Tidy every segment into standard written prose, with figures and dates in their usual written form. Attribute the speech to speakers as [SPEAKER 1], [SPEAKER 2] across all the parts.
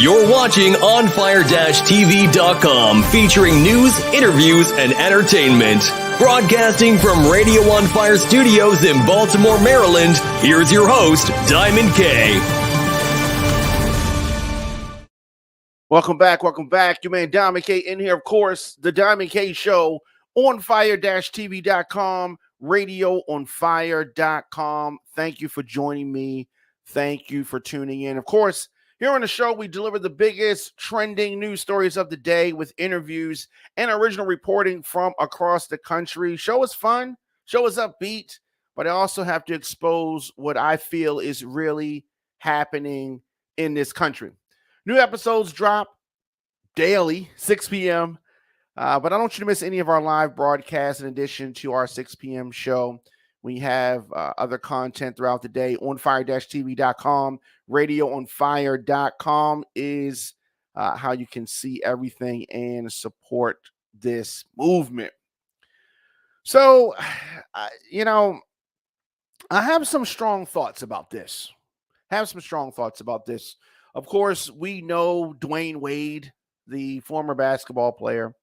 [SPEAKER 1] You're watching OnFire-TV.com, featuring news, interviews, and entertainment. Broadcasting from Radio On Fire Studios in Baltimore, Maryland, here's your host, Diamond K.
[SPEAKER 2] Welcome back. Your man Diamond K in here, of course, the Diamond K Show, OnFire-TV.com, RadioOnFire.com. Thank you for joining me. Thank you for tuning in. Of course, here on the show, we deliver the biggest trending news stories of the day with interviews and original reporting from across the country. Show is fun, show is upbeat, but I also have to expose what I feel is really happening in this country. New episodes drop daily, 6 p.m., but I don't want you to miss any of our live broadcasts in addition to our 6 p.m. show. We have other content throughout the day. OnFire-TV.com, RadioOnFire.com is how you can see everything and support this movement. So, I have some strong thoughts about this. Of course, we know Dwyane Wade, the former basketball player,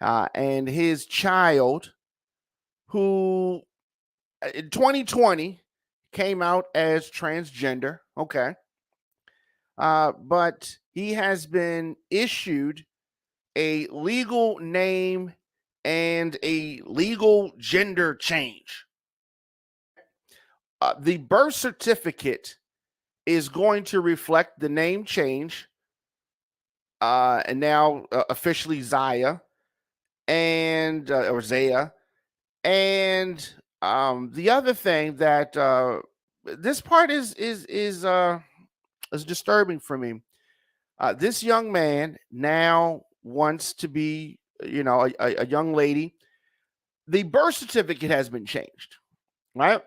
[SPEAKER 2] and his child, who in 2020 came out as transgender, okay. But he has been issued a legal name and a legal gender change. The birth certificate is going to reflect the name change, and now officially Zaya, and or Zaya, and the other thing that this part is disturbing for me. This young man now wants to be, a young lady. The birth certificate has been changed, right?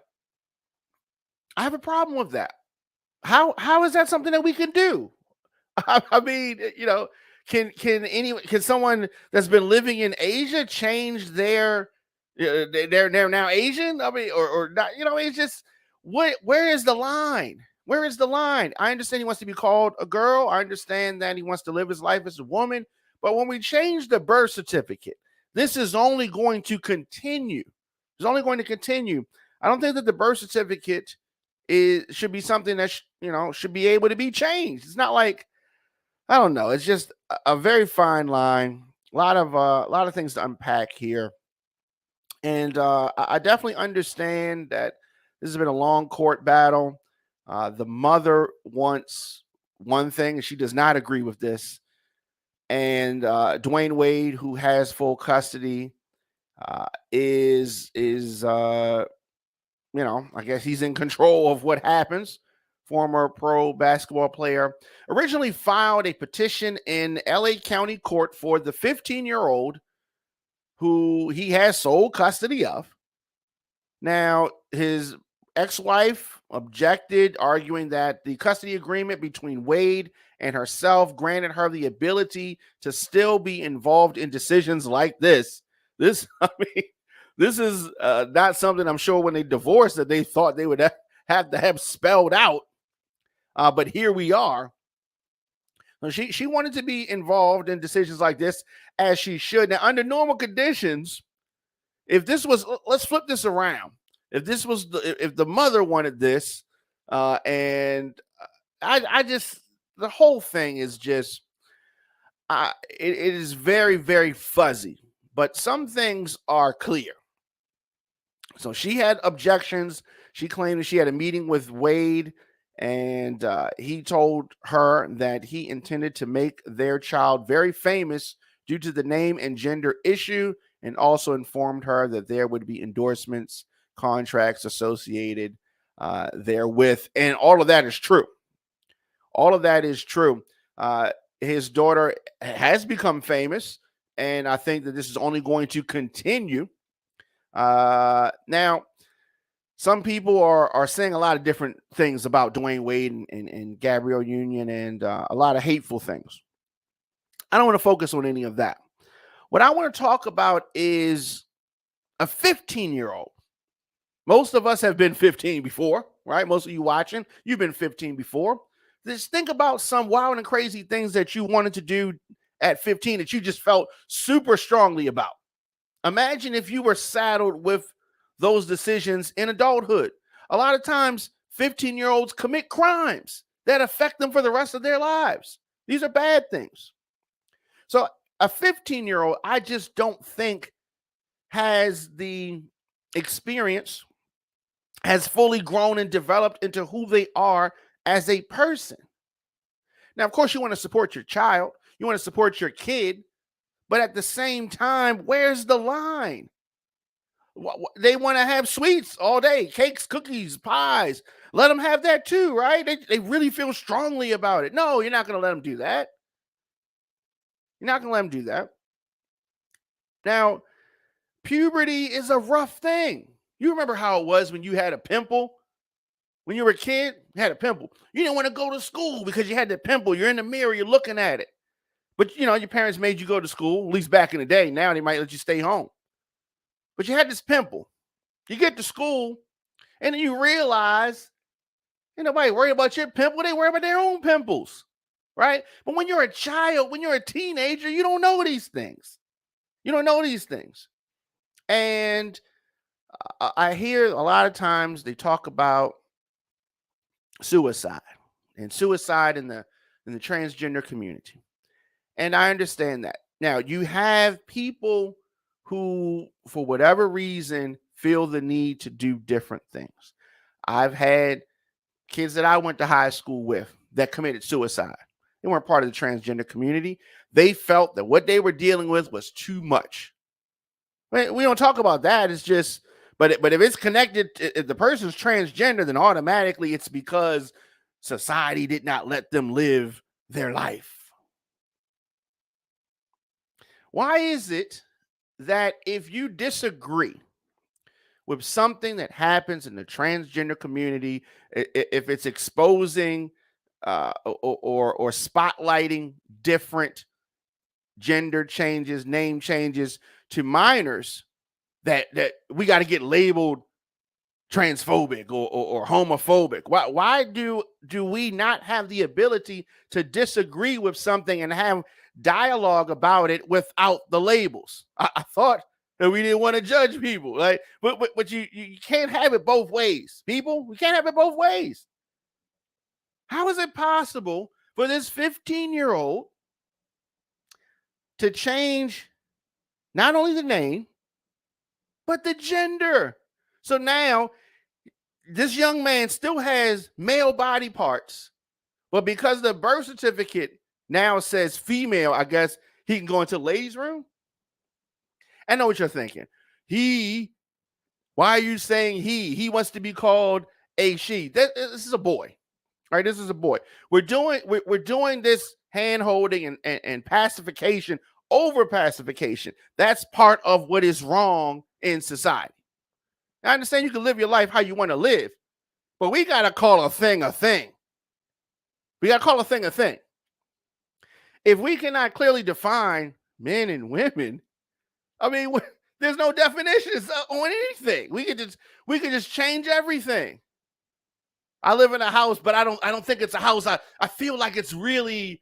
[SPEAKER 2] I have a problem with that. How is that something that we can do? I mean, can someone that's been living in Asia change their they're now Asian? I mean, or not, it's just where is the line? Where is the line? I understand he wants to be called a girl. I understand that he wants to live his life as a woman. But when we change the birth certificate, this is only going to continue. It's only going to continue. I don't think that the birth certificate should be something that should be able to be changed. It's not like, I don't know. It's just a very fine line. A lot of things to unpack here. And I definitely understand that this has been a long court battle. The mother wants one thing, and she does not agree with this. And Dwyane Wade, who has full custody, is I guess he's in control of what happens. Former pro basketball player originally filed a petition in LA County Court for the 15-year-old who he has sole custody of. Now, his ex-wife objected, arguing that the custody agreement between Wade and herself granted her the ability to still be involved in decisions like this. This is not something, I'm sure, when they divorced that they thought they would have to have spelled out. But here we are. She wanted to be involved in decisions like this, as she should. Now, under normal conditions, if this was, let's flip this around. If this was if the mother wanted this, and I just, the whole thing is just, it is very, very fuzzy. But some things are clear. So she had objections. She claimed that she had a meeting with Wade, and he told her that he intended to make their child very famous due to the name and gender issue, and also informed her that there would be endorsements, contracts associated therewith. And all of that is true. All of that is true. His daughter has become famous, and I think that this is only going to continue. Now, some people are saying a lot of different things about Dwyane Wade and Gabrielle Union, and a lot of hateful things. I don't want to focus on any of that. What I want to talk about is a 15-year-old. Most of us have been 15 before, right? Most of you watching, you've been 15 before. Just think about some wild and crazy things that you wanted to do at 15 that you just felt super strongly about. Imagine if you were saddled with those decisions in adulthood. A lot of times, 15-year-olds commit crimes that affect them for the rest of their lives. These are bad things. So a 15-year-old, I just don't think has the experience, has fully grown and developed into who they are as a person. Now, of course, you want to support your child, you want to support your kid, but at the same time, where's the line? They want to have sweets all day, cakes, cookies, pies. Let them have that too, right? They really feel strongly about it. No, you're not going to let them do that. You're not going to let them do that. Now, puberty is a rough thing. You remember how it was when you had a pimple? When you were a kid, you had a pimple. You didn't want to go to school because you had the pimple. You're in the mirror, you're looking at it. But, you know, your parents made you go to school, at least back in the day. Now they might let you stay home. But you had this pimple. You get to school, and then you realize ain't nobody worry about your pimple. They worry about their own pimples, right? But when you're a child, when you're a teenager, you don't know these things. You don't know these things. And I hear a lot of times they talk about suicide in the transgender community. And I understand that. Now, you have people who, for whatever reason, feel the need to do different things. I've had kids that I went to high school with that committed suicide. They weren't part of the transgender community. They felt that what they were dealing with was too much. We don't talk about that. It's just, but if it's connected, if the person's transgender, then automatically it's because society did not let them live their life. Why is it that if you disagree with something that happens in the transgender community, if it's exposing or spotlighting different gender changes, name changes to minors, that we got to get labeled transphobic or homophobic? Why do we not have the ability to disagree with something and have dialogue about it without the labels? I thought that we didn't want to judge people, like, but you can't have it both ways, people. We can't have it both ways. How is it possible for this 15-year-old to change not only the name, but the gender? So now this young man still has male body parts, but because the birth certificate now says female, I guess he can go into the ladies' room. I know what you're thinking. Why are you saying he? He wants to be called a she. This is a boy, right? This is a boy. We're doing this hand holding and pacification over pacification. That's part of what is wrong in society. I understand you can live your life how you want to live, but we got to call a thing a thing. We got to call a thing a thing. If we cannot clearly define men and women, I mean, there's no definitions on anything. We could just change everything. I live in a house, but I don't think it's a house. I feel like it's really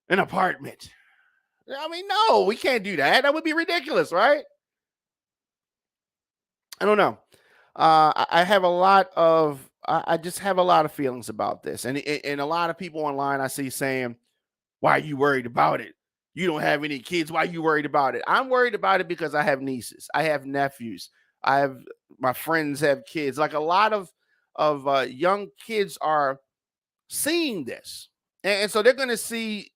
[SPEAKER 2] an apartment. I mean, no, we can't do that. That would be ridiculous, right? I don't know. I just have a lot of feelings about this, and a lot of people online I see saying, "Why are you worried about it? You don't have any kids. Why are you worried about it?" I'm worried about it because I have nieces, I have nephews, my friends have kids. Like a lot of young kids are seeing this, and so they're going to see,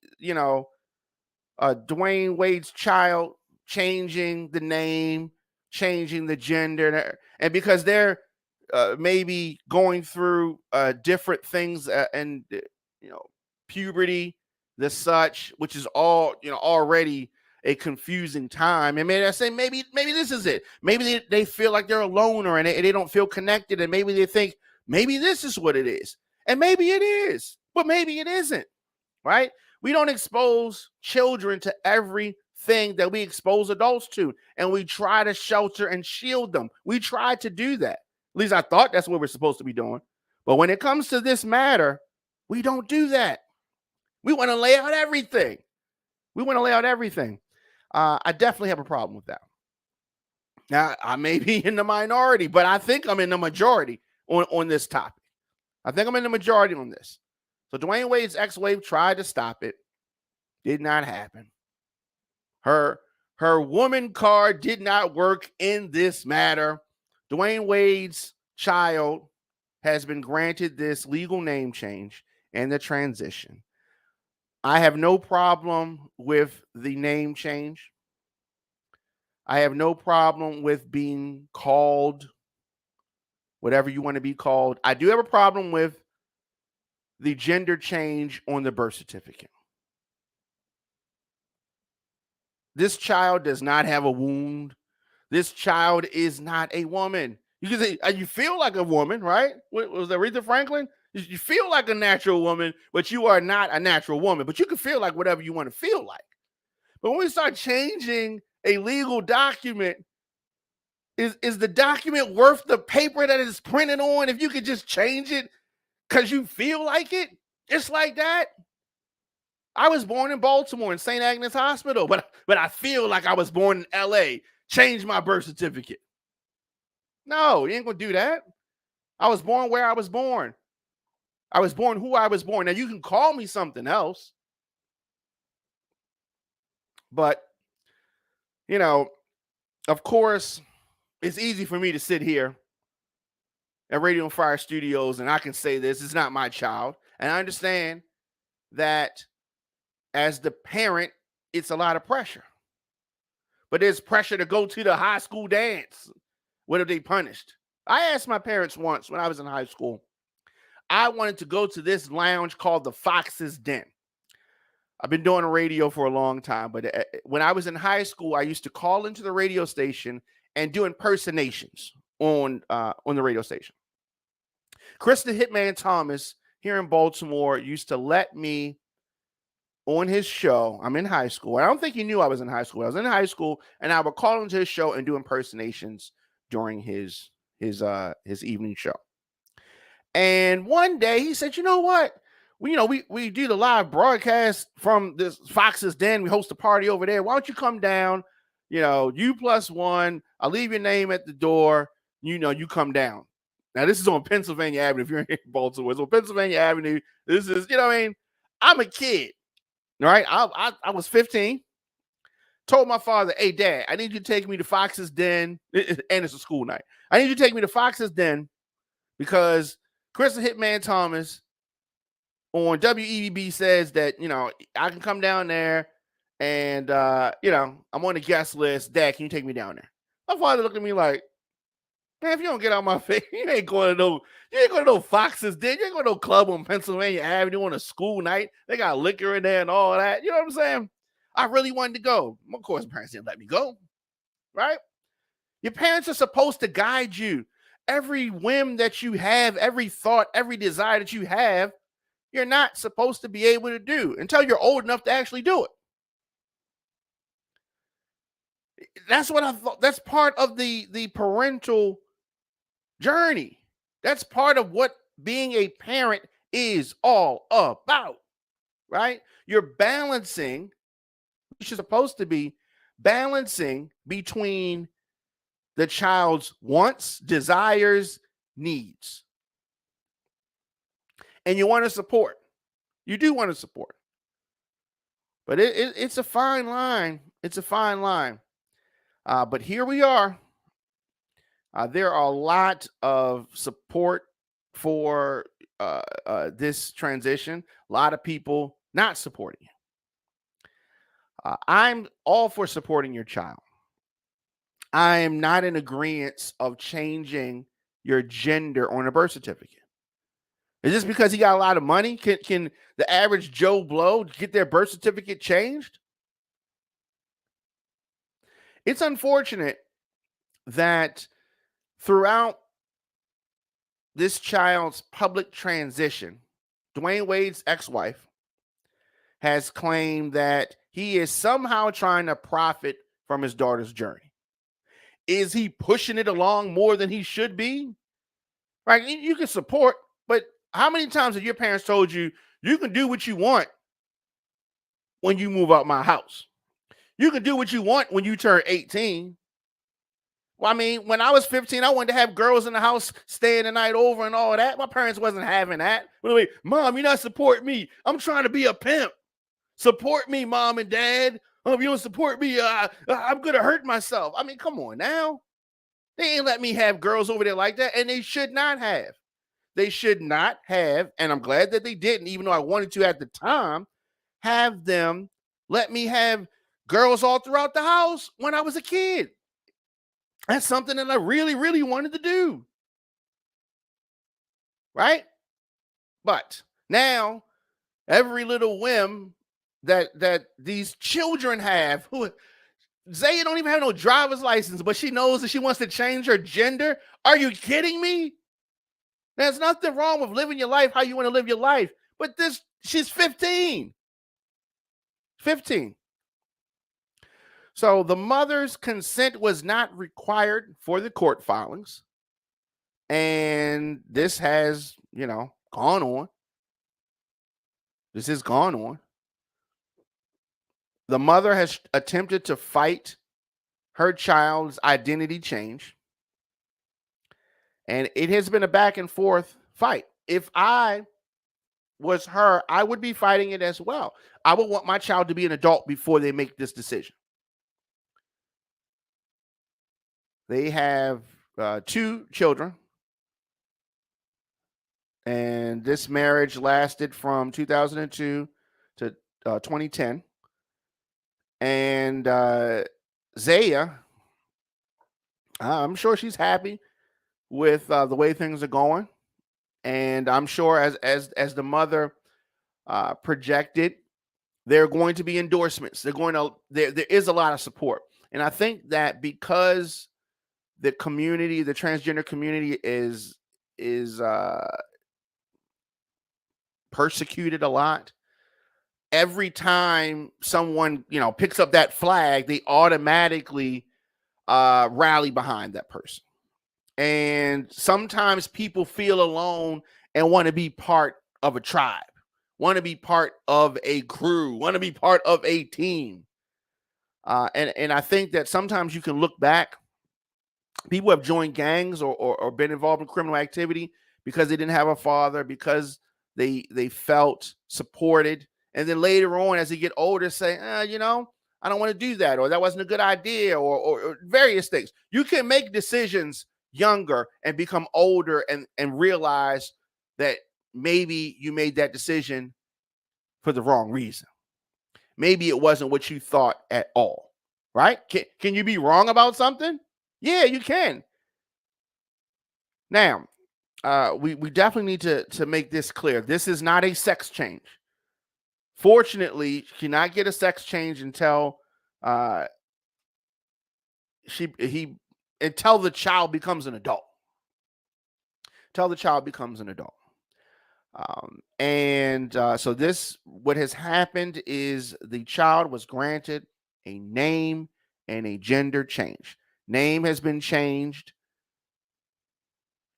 [SPEAKER 2] Dwyane Wade's child changing the name, changing the gender, and because they're maybe going through different things and puberty, the such, which is all already a confusing time. And maybe I say maybe this is it. Maybe they feel like they're a loner and they don't feel connected, and maybe they think maybe this is what it is, and maybe it is, but maybe it isn't. Right? We don't expose children to everything that we expose adults to, and we try to shelter and shield them. We try to do that. At least I thought that's what we're supposed to be doing. But when it comes to this matter, We don't do that. We want to lay out everything. I definitely have a problem with that. Now, I may be in the minority, but I think I'm in the majority on this topic. I think I'm in the majority on this. So Dwyane Wade's ex-wife tried to stop it. Did not happen. Her woman card did not work in this matter. Dwyane Wade's child has been granted this legal name change and the transition. I have no problem with the name change. I have no problem with being called whatever you want to be called. I do have a problem with the gender change on the birth certificate. This child does not have a wound. This child is not a woman. You can say, you feel like a woman, right? What was that, Aretha Franklin? You feel like a natural woman, but you are not a natural woman. But you can feel like whatever you want to feel like. But when we start changing a legal document, is the document worth the paper that it's printed on if you could just change it because you feel like it? Just like that? I was born in Baltimore in St. Agnes Hospital, but I feel like I was born in LA. Change my birth certificate. No, you ain't gonna do that. I was born where I was born. I was born who I was born. Now you can call me something else, but of course, it's easy for me to sit here at Radio ONFIRE Studios and I can say this, it's not my child. And I understand that as the parent, it's a lot of pressure. But there's pressure to go to the high school dance. What are they punished? I asked my parents once when I was in high school, I wanted to go to this lounge called the Fox's Den. I've been doing radio for a long time, but when I was in high school, I used to call into the radio station and do impersonations on the radio station. Chris the Hitman Thomas here in Baltimore used to let me on his show. I'm in high school. I don't think he knew I was in high school. I was in high school, and I would call into his show and do impersonations during his evening show. And one day he said, "You know what? We do the live broadcast from this Fox's Den. We host a party over there. Why don't you come down? You plus one. I'll leave your name at the door. You come down." Now this is on Pennsylvania Avenue. If you're in Baltimore, it's on Pennsylvania Avenue. This is, I'm a kid. All right, I was 15. Told my father, "Hey, Dad, I need you to take me to Fox's Den," and it's a school night. "I need you to take me to Fox's Den because Chris the Hitman Thomas on WEBB says that I can come down there, and I'm on the guest list. Dad, can you take me down there?" My father looked at me like, "Man, if you don't get out my face, you ain't going to no Fox's Den. You ain't going to no club on Pennsylvania Avenue on a school night. They got liquor in there and all that." You know what I'm saying? I really wanted to go. Of course, my parents didn't let me go, right? Your parents are supposed to guide you. Every whim that you have, every thought, every desire that you have, you're not supposed to be able to do until you're old enough to actually do it. That's what I thought. That's part of the parental journey. That's part of what being a parent is all about, right? You're balancing, you're supposed to be balancing between the child's wants, desires, needs. And you want to support. You do want to support. But it's a fine line. It's a fine line. But here we are. There are a lot of support for this transition. A lot of people not supporting it. I'm all for supporting your child. I am not in agreement of changing your gender on a birth certificate. Is this because he got a lot of money? Can the average Joe Blow get their birth certificate changed? It's unfortunate that throughout this child's public transition, Dwyane Wade's ex-wife has claimed that he is somehow trying to profit from his daughter's journey. Is he pushing it along more than he should be? Right? You can support, but How many times have your parents told you, you can do what you want when you move out my house? You can do what you want when you turn 18. Well, I mean, when I was 15, I wanted to have girls in the house staying the night over and all that. My parents wasn't having that. Wait, Mom, you're not supporting me. I'm trying to be a pimp. Support me, Mom and Dad. Oh, if you don't support me, I'm going to hurt myself. I mean, come on now. They ain't let me have girls over there like that, and they should not have. They should not have, and I'm glad that they didn't, even though I wanted to at the time, have them let me have girls all throughout the house when I was a kid. That's something that I really, really wanted to do. Right? But now, every little whim that these children have, who Zaya don't even have no driver's license, but she knows that she wants to change her gender. Are you kidding me? There's nothing wrong with living your life how you want to live your life. But she's 15. 15. So the mother's consent was not required for the court filings. And this has, gone on. This has gone on. The mother has attempted to fight her child's identity change. And it has been a back and forth fight. If I was her, I would be fighting it as well. I would want my child to be an adult before they make this decision. They have 2 children. And this marriage lasted from 2002 to 2010. And Zaya, I'm sure she's happy with the way things are going. And I'm sure as the mother projected, there are going to be endorsements. There is a lot of support. And I think that because the community, the transgender community is persecuted a lot. Every time someone, picks up that flag, they automatically rally behind that person. And sometimes people feel alone and want to be part of a tribe, want to be part of a crew, want to be part of a team. And I think that sometimes you can look back. People have joined gangs or been involved in criminal activity because they didn't have a father, because they felt supported. And then later on, as they get older, say, I don't want to do that, or that wasn't a good idea, or various things. You can make decisions younger and become older and realize that maybe you made that decision for the wrong reason. Maybe it wasn't what you thought at all, right? Can you be wrong about something? Yeah, you can. Now, we definitely need to make this clear. This is not a sex change. Fortunately, she cannot get a sex change until until the child becomes an adult. Until the child becomes an adult. So what has happened is the child was granted a name and a gender change. Name has been changed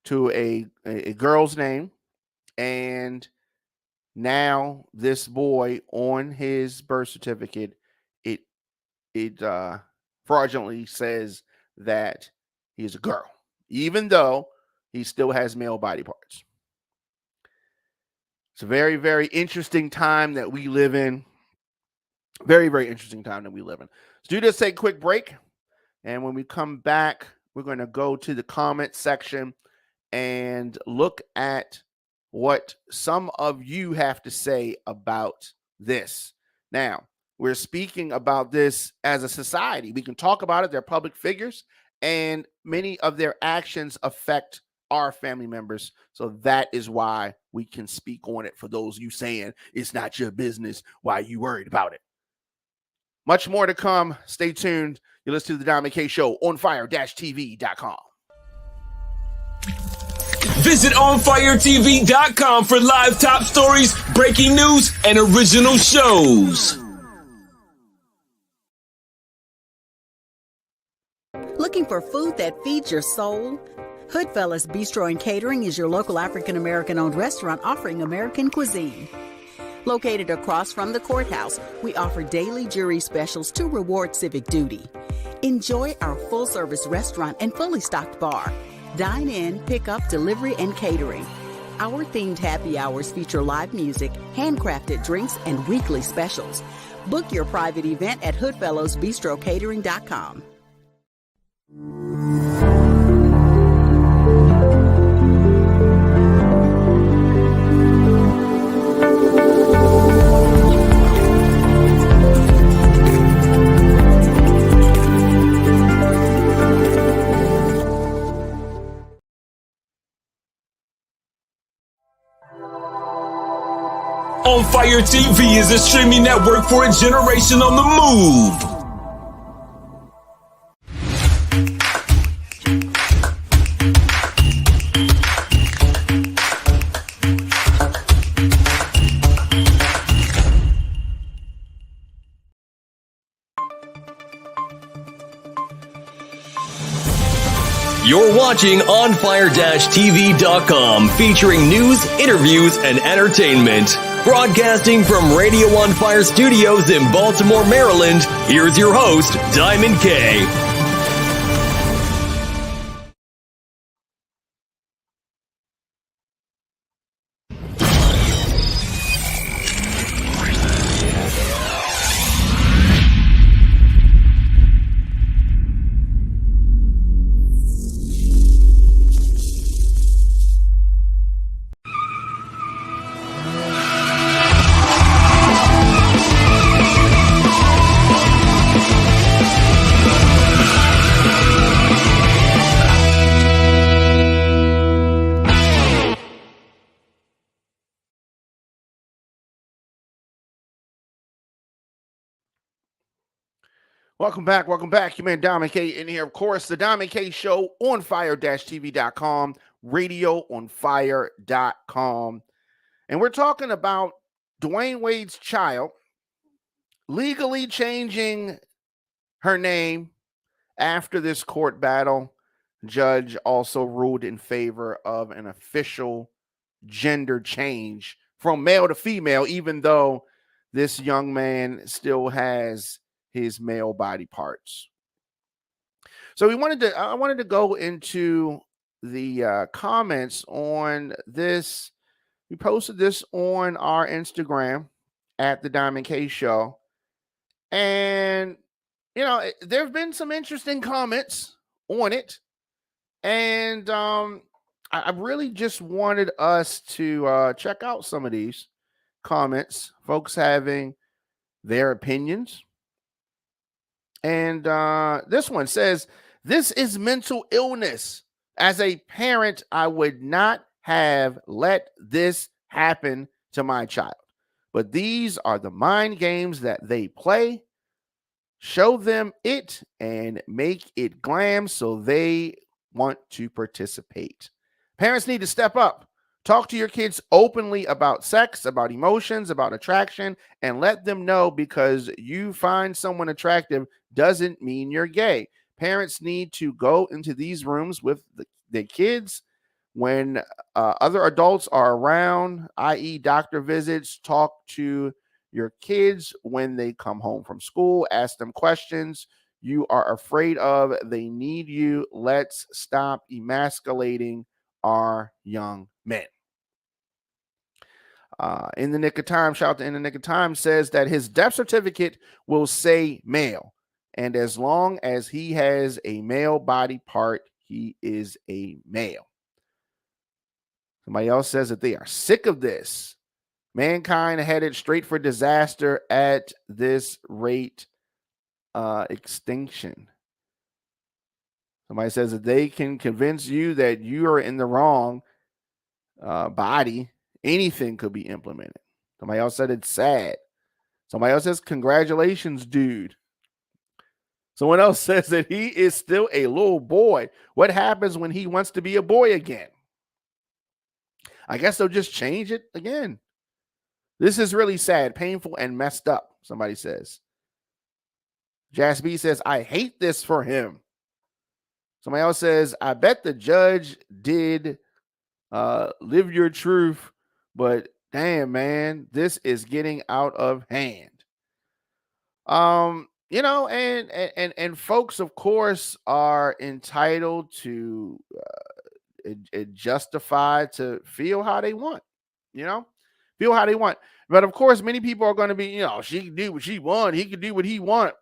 [SPEAKER 2] to a girl's name, and now this boy, on his birth certificate, it fraudulently says that he is a girl, even though he still has male body parts. It's a very, very interesting time that we live in. Very, very interesting time that we live in. Let's do this, take a quick break. And when we come back, we're going to go to the comment section and look at what some of you have to say about this. Now, we're speaking about this as a society. We can talk about it. They're public figures, and many of their actions affect our family members. So that is why we can speak on it. For those of you saying it's not your business, why are you worried about it? Much more to come. Stay tuned. You listen to the Dwyane K Show on ONFIRE-TV.com.
[SPEAKER 1] Visit OnFireTV.com for live top stories, breaking news, and original shows.
[SPEAKER 3] Looking for food that feeds your soul? Hoodfellas Bistro and Catering is your local African-American owned restaurant offering American cuisine. Located across from the courthouse, we offer daily jury specials to reward civic duty. Enjoy our full-service restaurant and fully stocked bar. Dine in, pick up, delivery, and catering. Our themed happy hours feature live music, handcrafted drinks, and weekly specials. Book your private event at hoodfellowsbistrocatering.com.
[SPEAKER 4] ONFIRE TV is a streaming network for a generation on the move.
[SPEAKER 1] You're watching OnFire-TV.com, featuring news, interviews, and entertainment. Broadcasting from Radio On Fire Studios in Baltimore, Maryland, here's your host, Diamond K.
[SPEAKER 2] Welcome back. Your man Diamond K in here. Of course, the Diamond K Show on fire-tv.com, radioonfire.com. And we're talking about Dwyane Wade's child legally changing her name after this court battle. Judge also ruled in favor of an official gender change from male to female, even though this young man still has his male body parts. So I wanted to go into the comments on this. We posted this on our Instagram at the Diamond K Show, and there have been some interesting comments on it, and I really just wanted us to check out some of these comments, folks having their opinions. And this one says, "This is mental illness. As a parent, I would not have let this happen to my child. But these are the mind games that they play. Show them it and make it glam so they want to participate. Parents need to step up. Talk to your kids openly about sex, about emotions, about attraction, and let them know because you find someone attractive doesn't mean you're gay. Parents need to go into these rooms with the kids when other adults are around, i.e. doctor visits. Talk to your kids when they come home from school. Ask them questions you are afraid of. They need you. Let's stop emasculating our young men." In the Nick of Time, shout out to In the Nick of Time, says that his death certificate will say male. And as long as he has a male body part, he is a male. Somebody else says that they are sick of this. Mankind headed straight for disaster at this rate. Extinction. Somebody says that they can convince you that you are in the wrong body. Anything could be implemented. Somebody else said it's sad. Somebody else says, congratulations, dude. Someone else says that he is still a little boy. What happens when he wants to be a boy again? I guess they'll just change it again. This is really sad, painful, and messed up, somebody says. Jas B says, I hate this for him. Somebody else says, I bet the judge did live your truth, but damn, man, this is getting out of hand. And folks, of course, are entitled to justified to feel how they want, feel how they want. But of course, many people are going to be, she can do what she want, he can do what he want,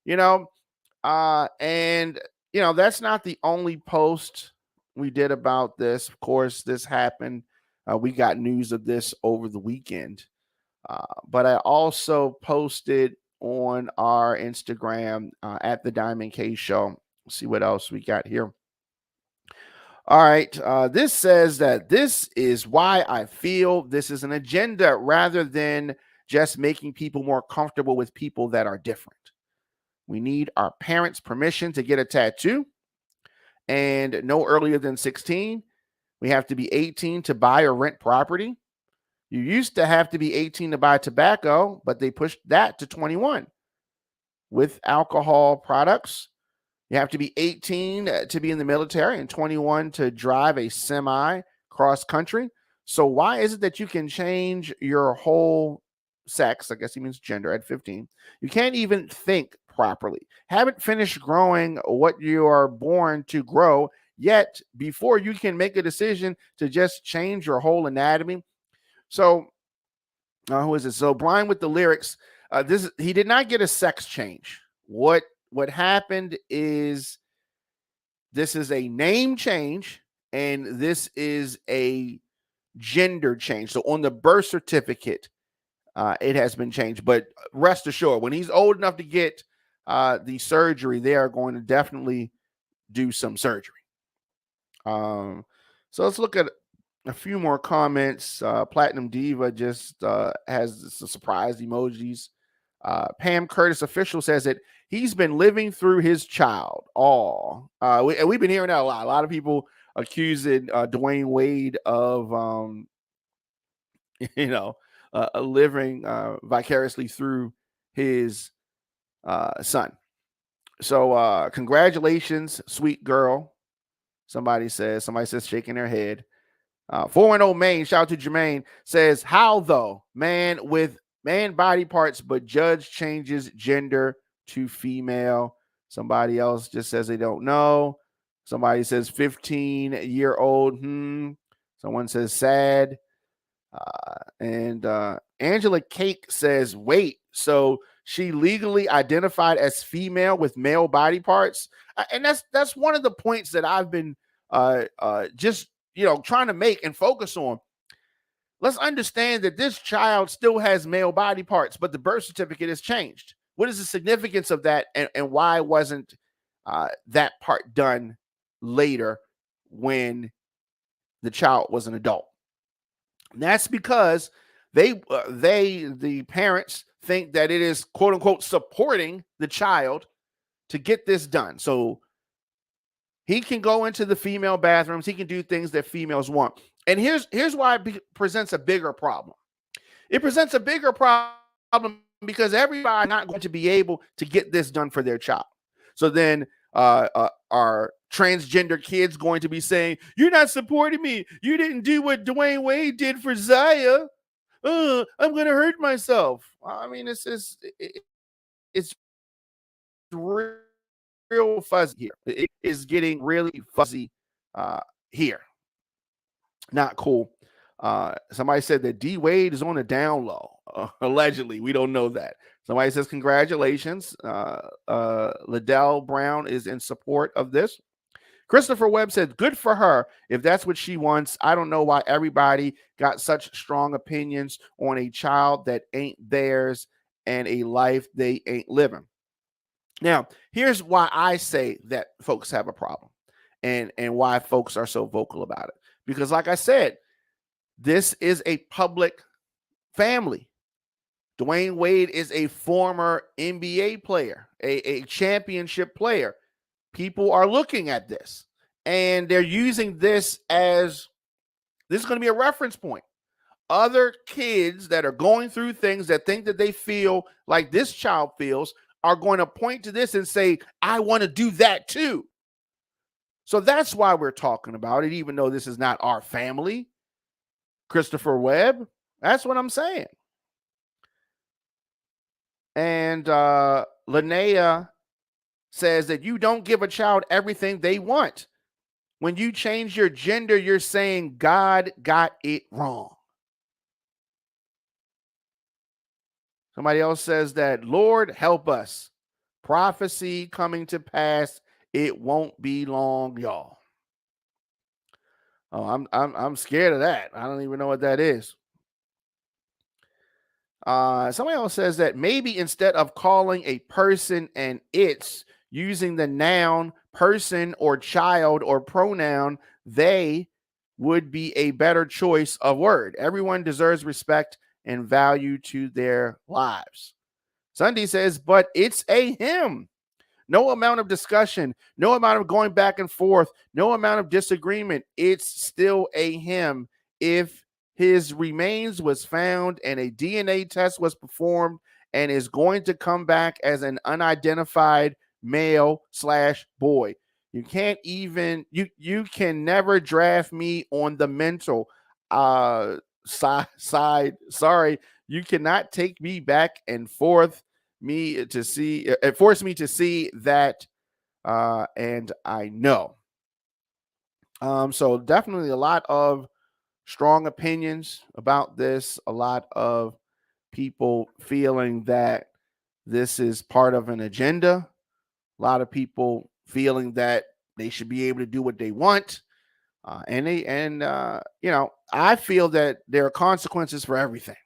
[SPEAKER 2] and that's not the only post we did about this. Of course, this happened. We got news of this over the weekend. But I also posted on our Instagram at the Diamond K Show. Let's see what else we got here. All right. This says that this is why I feel this is an agenda rather than just making people more comfortable with people that are different. We need our parents' permission to get a tattoo, and no earlier than 16. We have to be 18 to buy or rent property. You used to have to be 18 to buy tobacco, but they pushed that to 21. With alcohol products, you have to be 18 to be in the military and 21 to drive a semi cross country. So why is it that you can change your whole sex, I guess he means gender, at 15? You can't even think properly. Haven't finished growing what you are born to grow yet before you can make a decision to just change your whole anatomy. So who is it? So Brian with the lyrics, he did not get a sex change. What happened is this is a name change and this is a gender change. So on the birth certificate, it has been changed. But rest assured, when he's old enough to get the surgery, they are going to definitely do some surgery. So let's look at a few more comments. Platinum Diva just has some surprise emojis. Pam Curtis official says that he's been living through his child. We've been hearing that a lot. A lot of people accusing Dwyane Wade of, living vicariously through his son. So congratulations, sweet girl. Somebody says shaking their head. 410 Maine, shout out to Jermaine, says, how though? Man with man body parts, but judge changes gender to female. Somebody else just says they don't know. Somebody says 15-year-old. Someone says sad. And Angela Cake says, wait, so she legally identified as female with male body parts? And that's one of the points that I've been just trying to make and focus on. Let's understand that this child still has male body parts, but the birth certificate has changed. What is the significance of that, and why wasn't that part done later when the child was an adult? And that's because the parents think that it is quote unquote supporting the child to get this done. So he can go into the female bathrooms. He can do things that females want. And here's why it presents a bigger problem. It presents a bigger problem because everybody's not going to be able to get this done for their child. So then are transgender kids going to be saying, you're not supporting me. You didn't do what Dwyane Wade did for Zaya. I'm going to hurt myself. I mean, it's real fuzzy here. It is getting really fuzzy here. Not cool. Somebody said that D Wade is on a down low. Allegedly, we don't know that. Somebody says congratulations. Liddell Brown is in support of this. Christopher Webb said, good for her if that's what she wants. I don't know why everybody got such strong opinions on a child that ain't theirs and a life they ain't living. Now, here's why I say that folks have a problem and why folks are so vocal about it. Because like I said, this is a public family. Dwyane Wade is a former NBA player, a championship player. People are looking at this and they're using this as this is going to be a reference point. Other kids that are going through things that think that they feel like this child feels are going to point to this and say, I want to do that too. So that's why we're talking about it, even though this is not our family. Christopher Webb, that's what I'm saying. And Linnea says that you don't give a child everything they want. When you change your gender, you're saying God got it wrong. Somebody else says that, Lord, help us. Prophecy coming to pass. It won't be long, y'all. Oh, I'm scared of that. I don't even know what that is. Somebody else says that maybe instead of calling a person an it's, using the noun person or child or pronoun, they would be a better choice of word. Everyone deserves respect and value to their lives. Sunday says, but it's a him. No amount of discussion, no amount of going back and forth, no amount of disagreement. It's still a him. If his remains was found and a DNA test was performed and is going to come back as an unidentified male/boy. You can't even, you can never draft me on the mental side. Sorry, you cannot take me back and forth force me to see that, and I know. So definitely a lot of strong opinions about this, a lot of people feeling that this is part of an agenda, a lot of people feeling that they should be able to do what they want. I feel that there are consequences for everything.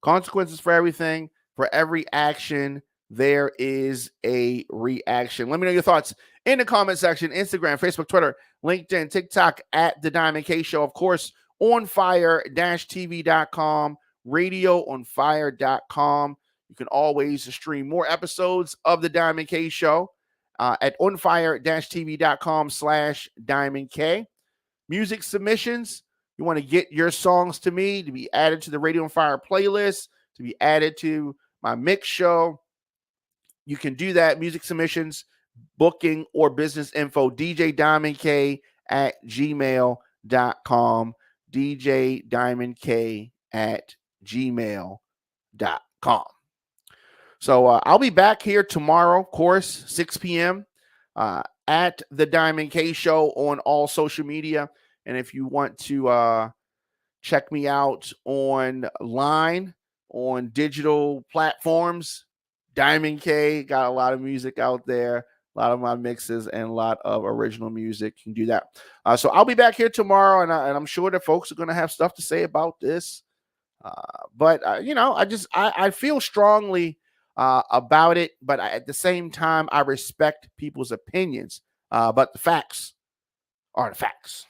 [SPEAKER 2] Consequences for everything. For every action, there is a reaction. Let me know your thoughts in the comment section. Instagram, Facebook, Twitter, LinkedIn, TikTok at The Diamond K Show. Of course, OnFire-TV.com, RadioOnFire.com. You can always stream more episodes of The Diamond K Show at OnFire-TV.com/Diamond K. Music submissions. You want to get your songs to me to be added to the Radio on Fire playlist, to be added to my mix show. You can do that. Music submissions, booking, or business info. DJDiamondK@gmail.com. DJDiamondK@gmail.com. So I'll be back here tomorrow, of course, 6 p.m. At The Diamond K Show on all social media. And if you want to check me out online on digital platforms, Diamond K, got a lot of music out there, a lot of my mixes and a lot of original music. You can do that. So I'll be back here tomorrow, and I'm sure that folks are going to have stuff to say about this. I feel strongly about it, but at the same time, I respect people's opinions. But the facts are the facts.